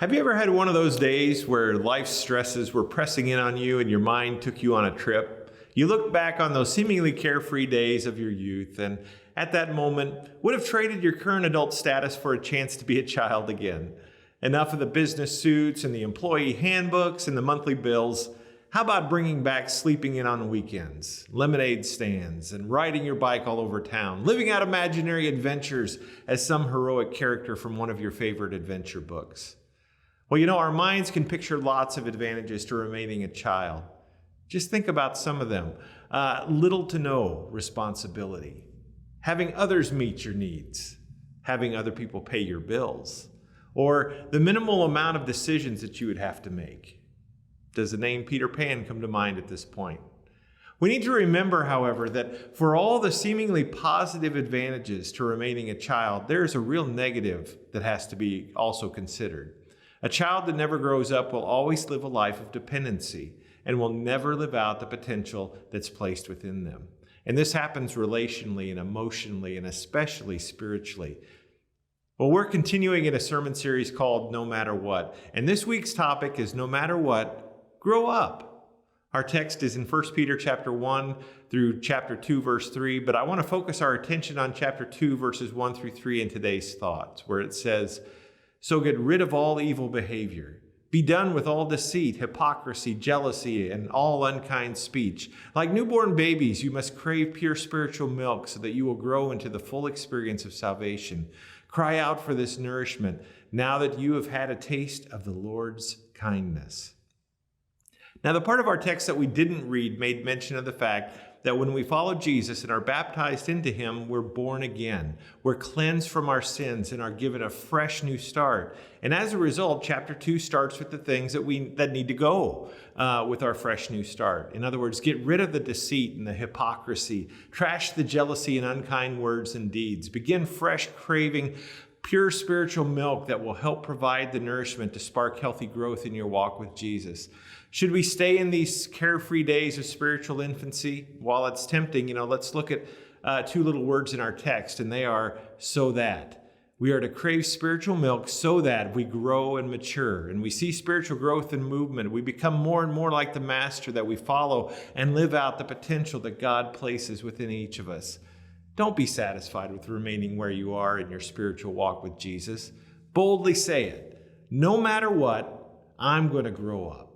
Have you ever had one of those days where life's stresses were pressing in on you and your mind took you on a trip? You look back on those seemingly carefree days of your youth and at that moment would have traded your current adult status for a chance to be a child again. Enough of the business suits and the employee handbooks and the monthly bills. How about bringing back sleeping in on weekends, lemonade stands, and riding your bike all over town, living out imaginary adventures as some heroic character from one of your favorite adventure books? Well, our minds can picture lots of advantages to remaining a child. Just think about some of them. Little to no responsibility, having others meet your needs, having other people pay your bills, or the minimal amount of decisions that you would have to make. Does the name Peter Pan come to mind at this point? We need to remember, however, that for all the seemingly positive advantages to remaining a child, there is a real negative that has to be also considered. A child that never grows up will always live a life of dependency and will never live out the potential that's placed within them. And this happens relationally and emotionally and especially spiritually. Well, we're continuing in a sermon series called No Matter What. And this week's topic is No Matter What, Grow Up. Our text is in 1 Peter chapter 1 through chapter 2, verse 3. But I want to focus our attention on chapter 2, verses 1 through 3 in today's thoughts, where it says, "So get rid of all evil behavior. Be done with all deceit, hypocrisy, jealousy, and all unkind speech. Like newborn babies, you must crave pure spiritual milk so that you will grow into the full experience of salvation. Cry out for this nourishment now that you have had a taste of the Lord's kindness." Now, the part of our text that we didn't read made mention of the fact that when we follow Jesus and are baptized into him, we're born again. We're cleansed from our sins and are given a fresh new start. And as a result, chapter 2 starts with the things that need to go with our fresh new start. In other words, get rid of the deceit and the hypocrisy. Trash the jealousy and unkind words and deeds. Begin fresh craving pure spiritual milk that will help provide the nourishment to spark healthy growth in your walk with Jesus. Should we stay in these carefree days of spiritual infancy? While it's tempting, let's look at two little words in our text, and they are "so that." We are to crave spiritual milk so that we grow and mature, and we see spiritual growth and movement. We become more and more like the Master that we follow and live out the potential that God places within each of us. Don't be satisfied with remaining where you are in your spiritual walk with Jesus. Boldly say it. No matter what, I'm going to grow up.